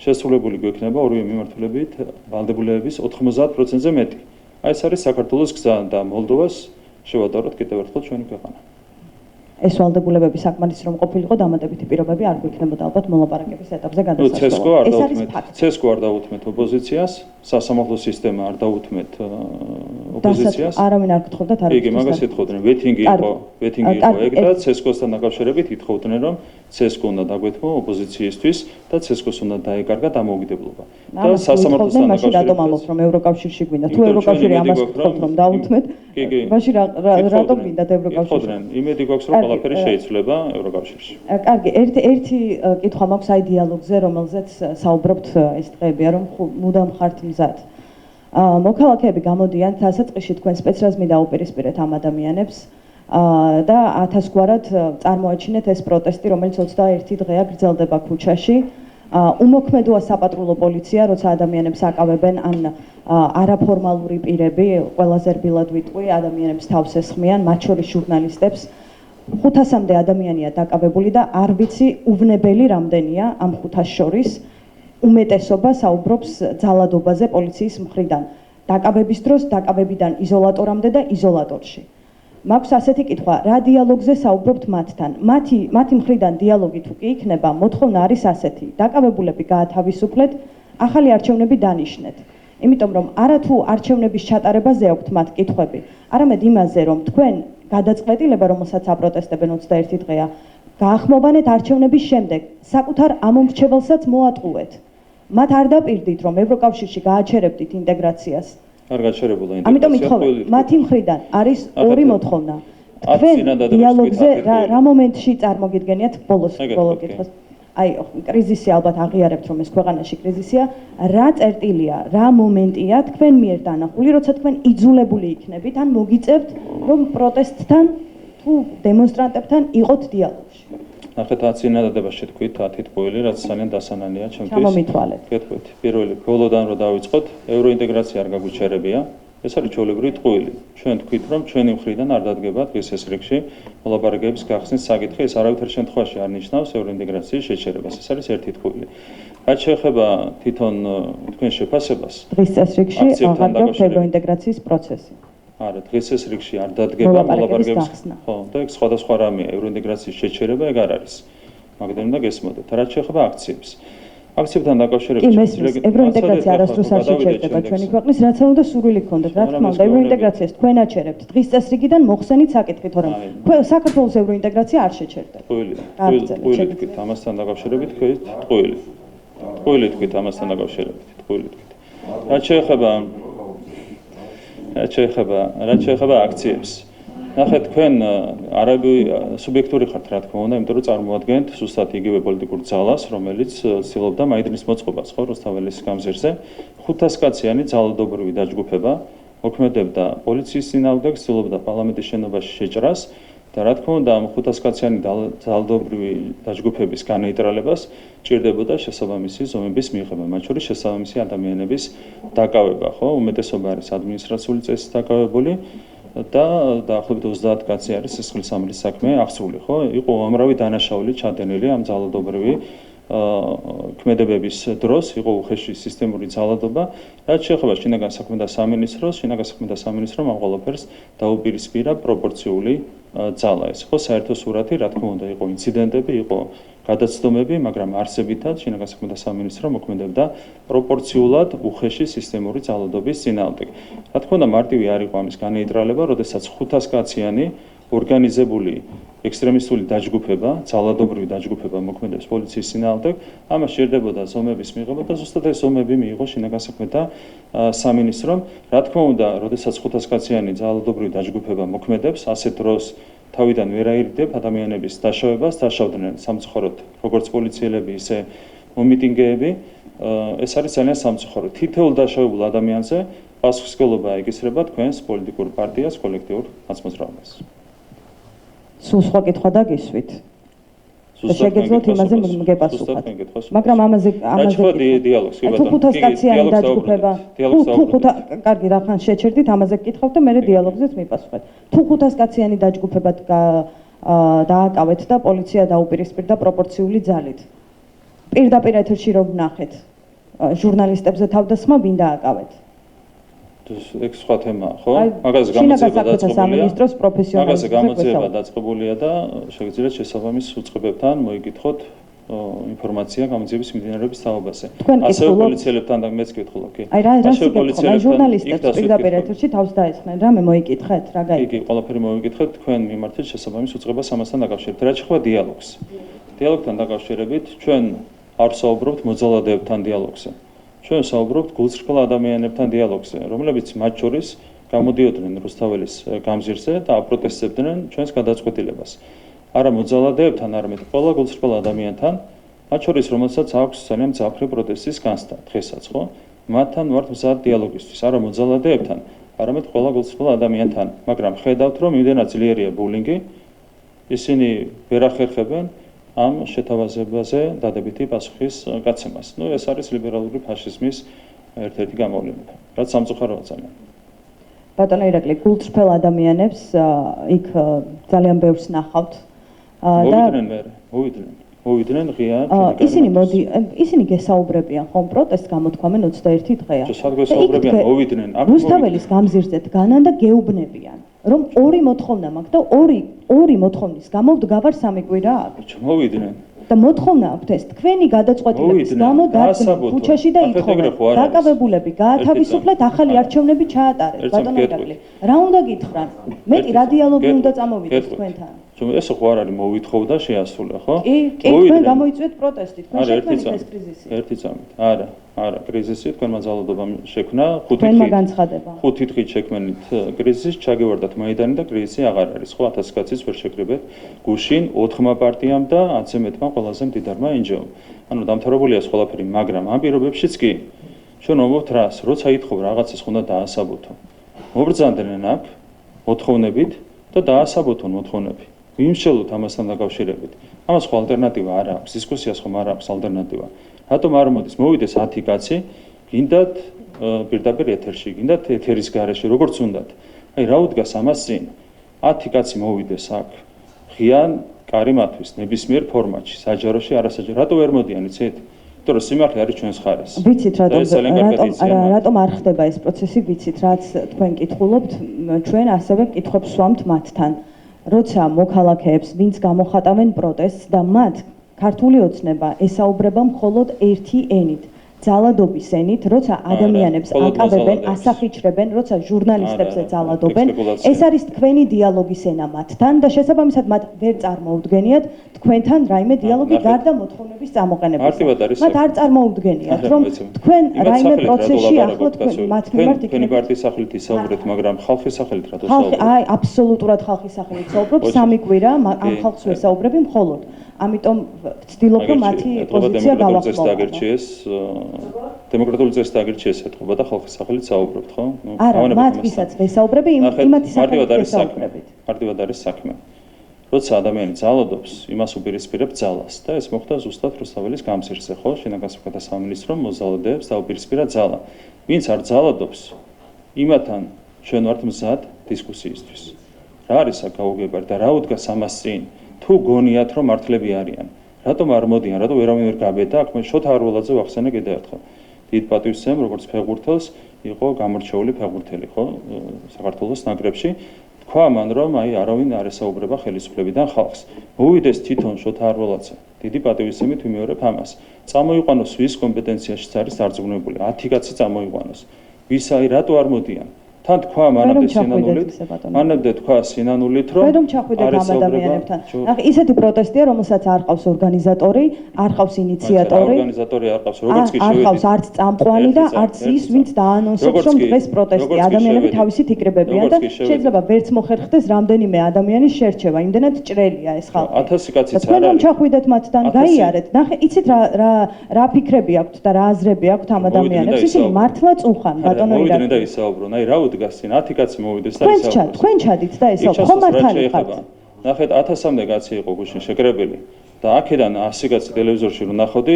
შესრულებული გვექნება ორივე მიმართულებით ვალდებულებების 90%-ზე მეტი. აი ეს არის საქართველოს გზა და მოლდოვას შევადაროთ კიდევ ერთხელ ჩვენი ქვეყანა. ეს ვალდებულებები საკმარისი რომ ყოფილიყო, დამატებითი პირობები არ გვექნებოდა ალბათ მოლაპარაკების ეტაპზე ცესკო გადასასვლელად. არ ეს არის დაუთმეთ, ფაქტი. ცესკო არ დაუთმეთ ოპოზიციას, სასამართლო სისტემა არ დაუთმეთ ოპოზიციას. არავინ არ გთხოვდა თარიღის. იგი მაგას ეთხოვდნენ, ვეტინგი იყო ეგ და ცესკოსთან დაკავშირებით ითხოვდნენ, რომ ცესკო უნდა დაგვეთმო ოპოზიციისთვის და ცესკოს უნდა დაეკარგა დამოუკიდებლობა. და სასამართლოსთან მაშინ რატომ ამბობთ, რომ ევროკავშირში გვინდა? თუ ევროკავშირი ამას გთხოვთ, რომ დაუთმეთ, მაშინ რატომ გინდათ ევროკავშირში? იმედი გვაქვს, რომ ყველაფერი შეიცვლება ევროკავშირში. კარგი, ერთი კითხვა მაქვს აი დიალოგზე, რომელზეც საუბრობთ ეს დღეებია, რომ მუდამ ხართ მზად. მოქალაქეები გამოდიან დასაწყისში თქვენ სპეცრაზმი დაუპირისპირეთ ამ ადამიანებს და 1000 გვარად წარმოაჩინეთ ეს პროტესტი, რომელიც 21 დღეა გრძელდება ქუჩაში. უმოქმედოა საპატრულო პოლიცია, როცა ადამიანებს აკავებენ, ან არაფორმალური პირები, ყველაზე რბილად ვიტყვი, ადამიანებს თავს ესხმიან, მათ შორის ჟურნალისტებს. 500-მდე ადამიანია დაკავებული და არ ვიცი უვნებელი რამდენია ამ 500 შორის. უმეტესობა საუბრობს ძალადობაზე პოლიციის მხრიდან. დაკავების დროს, დაკავებიდან იზოლატორამდე და იზოლატორში. მაქვს ასეთი კითხვა, რა დიალოგზე საუბრობთ მათთან? მათი მხრიდან დიალოგი თუ კი იქნება, მოთხოვნა არის ასეთი: დაკავებულები გაათავისუფლეთ, ახალი არჩევნები დანიშნეთ. იმიტომ რომ არათუ არჩევნების ჩატარებაზე აქვთ მათ კითხვები, არამედ იმაზე, რომ თქვენ გადაწყვეტილება, რომელსაც აპროტესტებენ 21 დღეა, გაახმოვანეთ არჩევნების შემდეგ, საკუთარ ამომრჩეველსაც მოატყუეთ. მათ არ დაპირდით, რომ ევროკავშირში გააჩერებდით ინტეგრაციას. არ გაჩერებულა ინტეგრაცია. ამიტომ ითხოვე, მათი მხრიდან არის ორი მოთხოვნა. თქვენ დიალოგზე რა მომენტში წარმოგიდგენიათ ბოლო კითხვას? აი, კრიზისი ალბათ აღიარებთ, რომ ეს ქვეყანაში კრიზისია, რა წერტილია, რა მომენტია თქვენ მიერ დანახული, როცა თქვენ იძულებული იქნებით, ან მოგიწევთ, რომ პროტესტთან თუ დემონსტრანტებთან იყოთ დიალოგში. ნახეთ, წინადადებაში თქვით 10 ტყუილი, რაც ძალიან დასანანია ჩემთვის. ჩამომითვალეთ. გეტყვით, პირველი ბოლოდან რო დავიწყოთ, ევროინტეგრაცია არ გაგვიჩერებია. ეს არის ჩვეულებრივი ტყუილი. ჩვენ თქვით, რომ ჩვენი მხრიდან არ დადგება დღეს ეს რიგში მოლაპარაკებების გახსნის საკითხი, ეს არავითარ შემთხვევაში არ ნიშნავს ევროინტეგრაციის შეჩერებას. ეს არის ერთი ტყუილი. რაც შეეხება თვითონ თქვენ შეფასებას, დღის ეს რიგში აღარ ევროინტეგრაციის პროცესი. არა, დღეს ეს რიგში არ დადგება მოლაპარაკებების გახსნა. ხო, და ეგ სხვადასხვა რამეა, ევროინტეგრაციის შეჩერება ეგ არ არის. მაგდენ უნდა გესმოდეთ. რაც შეეხება აქციებს. აქციებთან დაკავშირებით ევროინტეგრაცია არასდროს არ შეჩერდება ჩვენი ქვეყნის, რაც არ უნდა სურვილი გქონდეთ, რა თქმა უნდა, ევროინტეგრაციას თქვენ აჩერებთ. დღის წესრიგიდან მოხსენით საკითხი, თორემ საქართველოს ევროინტეგრაცია არ შეჩერდება. ტყუილი თქვით ამასთან დაკავშირებით, ტყუილი თქვით ამასთან დაკავშირებით, ტყუილი თქვით. რაც შეეხება აქციებს. ნახეთ, თქვენ არაბი სუბიექტური ხართ, რა თქმა უნდა, იმიტომ რომ წარმოადგენთ ზუსტად იგივე პოლიტიკურ ძალას, რომელიც ცდილობდა მაიდნის მოწყობას, ხო, რუსთაველის გამზირზე. 500 კაციანი ძალადობრივი დაჯგუფება მოქმედებდა პოლიციის წინააღმდეგ, ცდილობდა პარლამენტის შენობაში შეჭრას და რა თქმა უნდა, ამ 500 კაციანი ძალადობრივი დაჯგუფების განეიტრალებას ჭირდებოდა შესაბამისი ზომების მიღება, მათ შორის შესაბამისი ადამიანების დაკავება, ხო? უმეტესობა არის ადმინისტრაციული წესით დაკავებული. და დაახლოებით 30 კაცი არის სისხლისამრის საქმე აღსრული, ხო? იყო უამრავი დანაშაული ჩადენილი ამ ძალადობრივი ქმედებების დროს, იყო უხეში სისტემური ძალადობა. რაც შეეხება შინაგან საქმეთა სამინისტროს, შინაგან საქმეთა სამინისტრომ ამ ყველაფერს დაუპირისპირა პროპორციული ძალა. ეს ხო საერთო სურათი, რა თქმა უნდა, იყო ინციდენტები, იყო გადაცდომები, მაგრამ არსებითად შინაგან საქმეთა სამინისტრო მოქმედებდა პროპორციულად უხეში სისტემური ძალადობის წინააღმდეგ. რა თქმა უნდა, მარტივი არ იყო ამის განეიტრალება, როდესაც 500 კაციანი ორგანიზებული ექსტრემისტული დაჯგუფება, ძალადობრივი დაჯგუფება მოქმედებს პოლიციის წინააღმდეგ, ამას სჭირდებოდა ზომების მიღება და ზუსტად ეს ზომები მიიღო შინაგან საქმეთა სამინისტრომ. რა თქმა უნდა, როდესაც 500 კაციანი ძალადობრივი დაჯგუფება მოქმედებს, ასეთ დროს თავიდან ვერ აირიდებ ადამიანების დაშავებას, დაშავდნენ სამწუხაროდ როგორც პოლიციელები, ისე მომიტინგეები. ეს არის ძალიან სამწუხარო. თითოეულ დაშავებულ ადამიანზე პასუხისმგებლობა ეკისრება თქვენს პოლიტიკურ პარტიას, კოლექტიურ მაწმოძრავებას. სულ სხვა კითხვა დაგისვით. შეგეძლოთ იმაზე მოგეპასუხოთ. მაგრამ ამაზე დიალოგს კი ბატონო. თუ 500 კაციანი დაჯგუფება, კარგი, რახან შეჩერდით, ამაზე გკითხავთ და მე დიალოგზეც მიპასუხეთ. თუ 500 კაციანი დაჯგუფება დააკავეთ და პოლიცია დაუპირისპირდა პროპორციული ძალით. პირდაპირ ეთერში რომ ვნახეთ, ჟურნალისტებზე თავდასხმა ვინ დააკავეთ? ეგ სხვა თემაა, ხო? მაგაზე გამოძიება დაწყებულია. მაგაზე გამოძიება დაწყებულია და შეგიძლიათ შესაბამის უწყებებთან მოიკითხოთ ინფორმაცია გამოძიების მიმდინარეობის თაობაზე. ასევე პოლიციელებთან და მეც გითხულობ, კი. აი რა სიკეთე, ჟურნალისტებს პირდაპირ ეთერში თავს დაესხნენ, რამე მოიკითხეთ, რა გაიგეთ? კი, ყველაფერი მოიკითხეთ, თქვენ მიმართეთ შესაბამის უწყებას ამასთან დაკავშირებით. რაც შეეხება დიალოგს. დიალოგთან დაკავშირებით ჩვენ არ საუბრობთ მოძალადეებთან დიალოგზე. ჩვენ საუბრობთ გულწრფელ ადამიანებთან დიალოგზე, რომლებიც მათ შორის გამოდიოდნენ რუსთაველის გამზირზე და აპროტესტებდნენ ჩვენს გადაწყვეტილებას. არა მოძალადეებთან, არამედ ყველა გულწრფელ ადამიანთან, მათ შორის რომელსაც აქვს ძალიან მძაფრი პროტესტის განცდა დღესაც, ხო? მათთან ვართ მზად დიალოგისთვის, არა მოძალადეებთან, არამედ ყველა გულწრფელ ადამიანთან, მაგრამ ხედავთ, რომ იმდენად ძლიერია ბულინგი, ისინი ვერ ახერხებენ ამ შეთავაზებაზე დადებითი პასუხის გაცემას. ეს არის ლიბერალური ფაშიზმის ერთ-ერთი გამოვლინება, რაც სამწუხაროა ძალიან. ბატონო ირაკლი, გულწრფელ ადამიანებს იქ ძალიან ბევრს ნახავთ მოვიდნენ ღია. ისინი გესაუბრებიან ხომ პროტესტს გამოთქვამენ 21 დღეა. სად გესაუბრებიან, მოვიდნენ. რუსთაველის გამზირზე დგანან და გეუბნებიან, რომ ორი მოთხოვნა მაქვს და ორი მოთხოვნის გამო ვდგავარ 3 კვირა აქ. მოვიდნენ. და მოთხოვნა აქვთ ეს თქვენი გადაწყვეტილების გამო დადგნენ ქუჩაში და ითხოვენ დაკავებულები გაათავისუფლეთ, ახალი არჩევნები ჩაატარეთ. ბატონო ირაკლი, რა უნდა გითხრან? მეტი რა დიალოგი უნდა წამოვიდეს თქვენთან? ეს ხო არ არის მოვითხოვ და შეასრულე, ხო? კი, თქვენ გამოიწვიეთ პროტესტი, თქვენ შექმნით ეს კრიზისი. ერთი წამით. არა, კრიზისი თქვენმა ძალადობამ შექმნა 5 დღით შექმნით კრიზისის, ჩაგევარდათ მაიდანი და კრიზისი აღარ არის, ხო? 1000 კაცის ვერ შეკრიბეთ გუშინ 4 პარტიამ და 10-ზე მეტმა ყველაზე მდიდარმა NGO-მ. ანუ დამთავრებულია ეს ყველაფერი, მაგრამ ამ პირობებშიც კი ჩვენ ვამბობთ რას, როცა ითხოვ რაღაცას უნდა დაასაბუთო. მობრძანდნენ აქ მოთხოვნებით და დაასაბუთონ მოთხოვნები. ვიმსჯელოთ ამასთან დაკავშირებით. ამას ხო ალტერნატივა არ აქვს, დისკუსიას ხომ არ აქვს ალტერნატივა. რატომ არ მოდის მოვიდეს 10 კაცი, გინდათ პირდაპირ ეთერში, გინდათ ეთერის გარეშე, როგორც უნდათ. აი რა უდგას ამას წინ? 10 კაცი მოვიდეს აქ. ღიან კარი მათვის ნებისმიერ ფორმატში, საჯაროში, არასაჯარო. რატო ვერ მოდიან, იცით? იმიტომ რომ სიმართლე არის ჩვენს ხარეს. ვიცით რატომ არ ხდება ეს პროცესი, ვიცით, რაც თქვენ კითხულობთ, ჩვენ ასევე კითხვებს ვამთ მათთან. როცა მოქალაქეებს, ვინც გამოხატავენ პროტესტს და მათ ქართული ოცნება ესაუბრება მხოლოდ ერთი ენით, ძალადობის ენით, როცა ადამიანებს აკავებენ, ასახიჩრებენ, როცა ჟურნალისტებზე ძალადობენ, ეს არის თქვენი დიალოგის ენა მათთან და შესაბამისად მათ ვერ წარმოუდგენიათ თქვენთან რაიმე დიალოგი გარდა მოთხოვნების წამოყენებისა. მათ არ წარმოუდგენიათ, რომ თქვენ რაიმე პროცესში ახლო თქვენ მათ მიმართ თქვენი პარტიის სახელით ისაუბრეთ, მაგრამ ხალხის სახელით რატო საუბრობთ? აი, აბსოლუტურად ხალხის სახელით საუბრობ, 3 კვირა ამ ხალხს ვესაუბრები მხოლოდ. ამიტომ ვცდილობ, რომ მათი პოზიცია გავახმოვანო. დემოკრატიული წესით აგერჩიეს ეთყობა და ხალხის სახელით საუბრობთ, ხო? არა, მათ ვისაც ვესაუბრები, იმათი სახელით ვესაუბრებით. მარტივად არის საქმე. როცა ადამიანი ძალადობს, იმას უპირისპირებ ძალას და ეს მოხდა ზუსტად რუსთაველის გამზირზე, ხო? შინაგან საქმეთა სამინისტრო მოძალადეებს დაუპირისპირა ძალა. ვინც არ ძალადობს, იმათთან ჩვენ ვართ მზად დისკუსიისთვის. რა არის აქ გაუგებარი და რა უდგას ამას წინ? თუ გონიათ რომ მართლები არიან, რატომ არ მოდიან, რატომ ვერავინ ვერ გაბედა? აქ მე შოთა არულაძე ვახსენე კიდევ ერთხელ. დიდ პატივისცემ, როგორც ფეხბურთელს, იყო გამორჩეული ფეხბურთელი, ხო? საქართველოს ნაკრებში. თქვა მან, რომ აი არავინ არ ესაუბრება ხელისუფლებიდან ხალხს. მოვიდეს თვითონ შოთა არულაძე. დიდი პატივისცემით ვიმეორებ ამას. წამოიყვანოს ვის კომპეტენციაშიც არის დარწმუნებული. 10 კაცი წამოიყვანოს. ვის აი რატო არ მოდიან? თან თქვა მანამდე თქვა სინანულით, რომ რომ ჩახვიდეთ ამ ადამიანებთან. ახლა ისეთი პროტესტია, რომელსაც არ ყავს ორგანიზატორი, არ ყავს ინიციატორი. ორგანიზატორი არ ყავს, როგორც კი შევედი. არ ყავს არც წამყვანი და არც ის, ვინც დაანონსებს, რომ დღეს პროტესტია. ადამიანები თავისით იკრებებიან და შეიძლება ვერც მოხერხდეს რამდენიმე ადამიანის შერჩევა. იმდენად ჭრელია ეს ხალხი. 1000 კაციც არ არის. რომ ჩახვიდეთ მათთან, გაიარეთ. ნახე, იცით რა ფიქრები აქვთ და რა აზრები აქვთ ამ ადამიანებს. ისინი მართლა წუხან, ბატონო ირაკლი. მოვიდნენ და ისაუბრონ. აი რა უდგას წინ 10 კაცი მოვიდეს და ისაუბრონ. თქვენ ჩადით და ესაუბრონ. ხომ მართალი ხართ? ნახეთ 1000-მდე კაცი იყო გუშინ შეკრებილი და აქედან 100 კაცი ტელევიზორში რომ ნახავდი,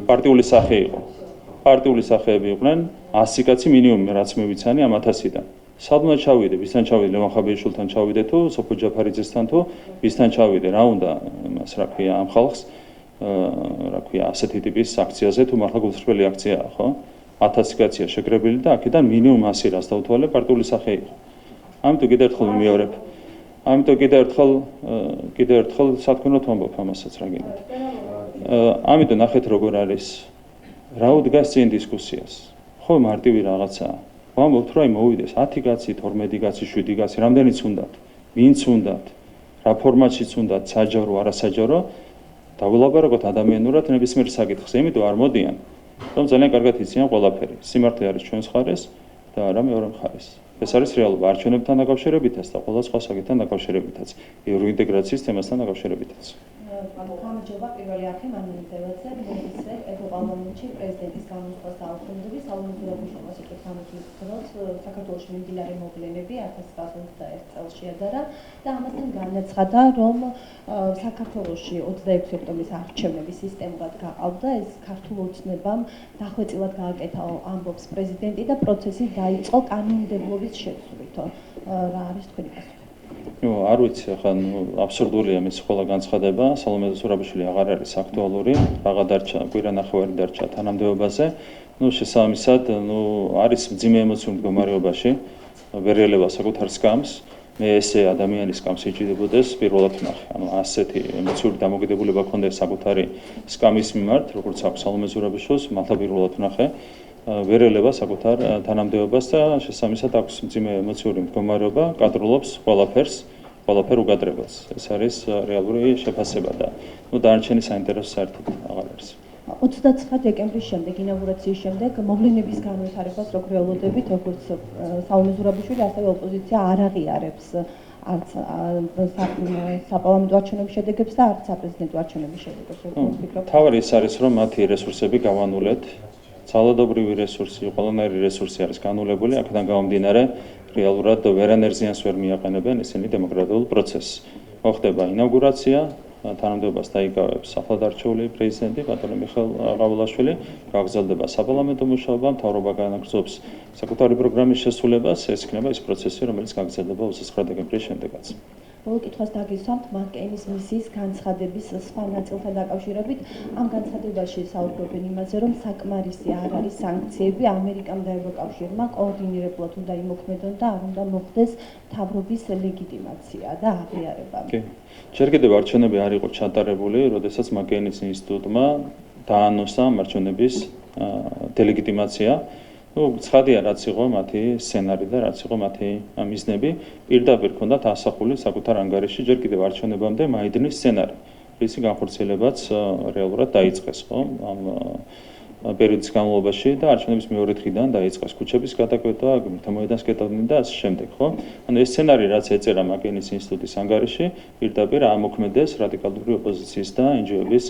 პარტიული სახე იყო. პარტიული სახეები იყვნენ 100 კაცი მინიმუმი, რაც მე ვიცანი ამ 1000-დან. სადმა ჩავიდე, ვისთან ჩავიდე, ლევან ხაბეიშვილთან ჩავიდე თუ სოფო ჯაფარიძესთან თუ ვისთან ჩავიდე, რა უნდა მას რა ქვია ამ ხალხს, რა ქვია, ასეთი ტიპის აქციაზე თუ მართლა გულწრფელი აქციაა, ხო? 1000 კაცია შეკრებილი და აქედან მინიმუმ 100 რას დაუთვალე პარტიული სახე იყო. ამიტომ კიდევ ერთხელ მიმეორებ. ამიტომ კიდევ ერთხელ სათქმელად ვამბობ ამასაც რა გინდათ. ამიტომ ნახეთ როგორ არის. რა უდგას წინ დისკუსიას. ხო მარტივი რაღაცაა. ვამბობთ რომ მოვიდეს 10 კაცი, 12 კაცი, 7 კაცი, რამდენიც უნდათ. ვინც უნდათ. რა ფორმატშიც უნდათ, საჯარო, არასაჯარო, დავილაპარაკოთ ადამიანურად ნებისმიერ საკითხს. იმიტომ არ მოდიან. რომ ძალიან კარგად იციან ყველაფერი. სიმართლე არის ჩვენს ხარეს და არა მეორე მხარეს. ეს არის რეალობა არჩევნებთან დაკავშირებითაც და ყველა სხვა საკითხთან დაკავშირებითაც, ევროინტეგრაციის თემასთან დაკავშირებითაც. გამარჯობა, პირველი არხი მანველი დევაძე, მოგესწრეთ ევროპარლამენტში პრეზიდენტის გამოსვლას დაუხმობდები, სალომე ზურაბიშვილს ეკეთ გამოსვლის დროს საქართველოში მიმდინარე მოვლენები 1921 წელს შეადარა და ამასთან განაცხადა, რომ საქართველოში 26 ოქტომბრის არჩევნების სისტემურად გაყავდა, ეს ქართულ ოცნებამ დახვეწილად გააკეთა ამბობს პრეზიდენტი და პროცესი დაიწყო კანონმდებლობის შეცვლით. რა არის თქვენი პასუხი? არ ვიცი, ახლა აბსურდულია მის ყველა განცხადება, სალომე ზურაბიშვილი აღარ არის აქტუალური, რაღა დარჩა, კვირანახევარი დარჩა თანამდებობაზე. შესაბამისად, არის მძიმე ემოციური მდგომარეობაში, ვერ ელევა საკუთარ სკამს. მე ესე ადამიანის სკამს ეჭიდებოდეს პირველად ვნახე. ასეთი ემოციური დამოკიდებულება ჰქონდა საკუთარი სკამის მიმართ, როგორც აქვს სალომე ზურაბიშვილს, მართლა პირველად ვნახე. ვერ ელევა საკუთარ თანამდებობას და შესაბამისად აქვს მძიმე ემოციური მდგომარეობა, კადრულობს ყველაფერ უგადრებელს. ეს არის რეალური შეფასება და დანარჩენი საინტერესო საერთოდ აღარ არის. 29 დეკემბრის შემდეგ, ინაუგურაციის შემდეგ მოვლენების განვითარებას როგორ ველოდებით, როგორც სალომე ზურაბიშვილი, ასევე ოპოზიცია არ აღიარებს არც საპარლამენტო არჩევნების შედეგებს და არც საპრეზიდენტო არჩევნების შედეგებს. თავი ის არის, რომ მათი რესურსები გავანულეთ. ძალადობრივი რესურსი, ყველანაირი რესურსი არის განულებული, აქედან გამომდინარე, რეალურად ვერანაირ ზიანს ვერ მიაყენებენ ისინი დემოკრატიულ პროცესს. მოხდება ინაუგურაცია, თანამდებობას დაიკავებს ახლად არჩეული პრეზიდენტი ბატონი მიხეილ ყავილაშვილი, გაგრძელდება საპარლამენტო მუშაობა, მთავრობა განაგრძობს საკუთარი პროგრამის შესრულებას, ეს იქნება ის პროცესი, რომელიც გაგრძელდება 29 დეკემბრის შემდეგაც. ბოლო კითხვას დაგისვამთ მაკ-კეინის მისიის განცხადების სხვა ნაწილთან დაკავშირებით. ამ განცხადებაში საუბრობენ იმაზე, რომ საკმარისი არ არის სანქციები, ამერიკამ და ევროკავშირმა კოორდინირებულად უნდა იმოქმედონ და არ უნდა მოხდეს მთავრობის ლეგიტიმაცია და აღიარება. ჯერ კიდევ არჩევნები არ იყო ჩატარებული, როდესაც მაკ-კეინის ინსტიტუტმა დაანონსა არჩევნების დელეგიტიმაცია. ცხადია, რაც იყო მათი სცენარი და რაც იყო მათი მიზნები, პირდაპირ ჰქონდათ ასახული საკუთარ ანგარიში ჯერ კიდევ არჩევნებამდე მაიდნის სცენარი, რისი განხორციელებაც რეალურად დაიწყეს, ხო? ამ პერიოდის განმავლობაში და არჩევნების მეორე დღიდან დაიწყეს ქუჩების გადაკვეთა, მოედანს კეტავდნენ და ასე შემდეგ, ხო? ეს სცენარი, რაც ეწერა მაკ-კეინის ინსტიტუტის ანგარიში, პირდაპირ ამოქმედეს რადიკალური ოპოზიციის და NGO-ების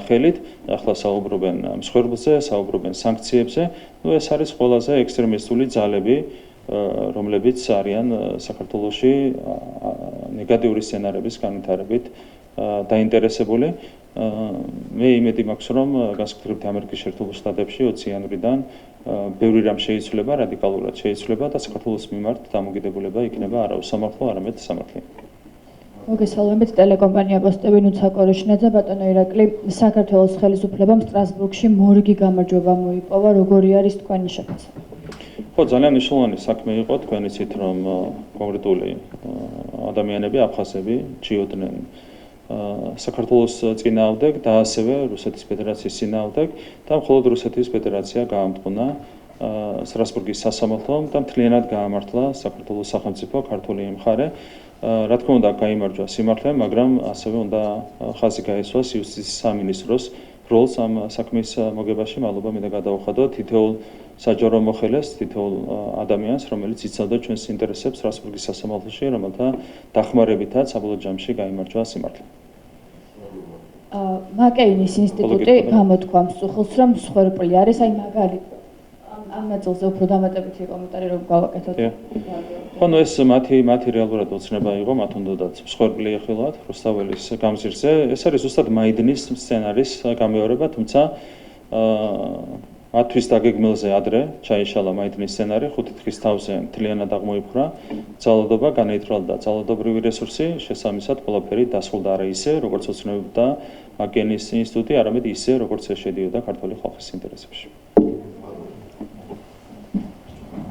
ხელით. ახლა საუბრობენ მსხვერპლზე, საუბრობენ სანქციებზე. ეს არის ყველაზე ექსტრემისტული ძალები, რომლებიც არიან საქართველოში ნეგატიური სცენარების განვითარებით დაინტერესებული. მე იმედი მაქვს, რომ განსაკუთრებით ამერიკის შეერთებულ შტატებში 20 იანვრიდან ბევრი რამ შეიცვლება, რადიკალურად შეიცვლება და საქართველოს მიმართ დამოკიდებულება იქნება არა უსამართლო, არამედ სამართლიანი. მოგესალმებით, ტელეკომპანია პოსტები ნუცა კოროშინაძე, ბატონო ირაკლი, საქართველოს ხელისუფლებამ სტრასბურგში მორიგი გამარჯვება მოიპოვა, როგორი არის თქვენი შეფასება? ხო, ძალიან მნიშვნელოვანი საქმე იყო, თქვენ იცით, რომ კონკრეტული ადამიანები, აფხაზები ჩიოდნენ საქართველოს წინააღმდეგ და ასევე რუსეთის ფედერაციის წინააღმდეგ და მხოლოდ რუსეთის ფედერაცია გაამტყუნა სტრასბურგის სასამართლომ და მთლიანად გაამართლა საქართველოს სახელმწიფო ქართული მხარე. რა თქმა უნდა, გაიმარჯვა სიმართლე, მაგრამ ასევე უნდა ხაზი გაესვას იუსტიციის სამინისტროს როლს ამ საქმის მოგებაში. მადლობა მინდა გადავუხადო თითოეულ საჯარო მოხელეს, თითოეულ ადამიანს, რომელიც იცავდა ჩვენს ინტერესებს სტრასბურგის სასამართლოში, რომელთა დახმარებითაც საბოლოო ჯამში გაიმარჯვა სიმართლე. მაკ-კეინის ინსტიტუტი გამოთქვა მსუხელს, რომ მსხვერპლი არის, აი მაგალითად ამ ნაწილზე უფრო დამატებითი კომენტარი რომ გავაკეთოთ. ხო, ეს მათი რეალურად ოცნება იყო, მათ უნდათ მსხვერპლი ეხილათ რუსთაველის გამზირზე. ეს არის ზუსტად მაიდნის სცენარის გამეორება, თუმცა მათთვის დაგეგმილზე ადრე ჩაიშალა მაიდნის სცენარი, 5 დღის თავზე მთლიანად აღმოიფხვრა ძალადობა, განეითვალა ძალადობრივი რესურსი, შესაბამისად ყველაფერი დასრულდა არა ისე, როგორც ოცნებობდა მაკ-კეინის ინსტიტუტი, არამედ ისე, როგორც შედიოდა ქართული ხალხის ინტერესებში.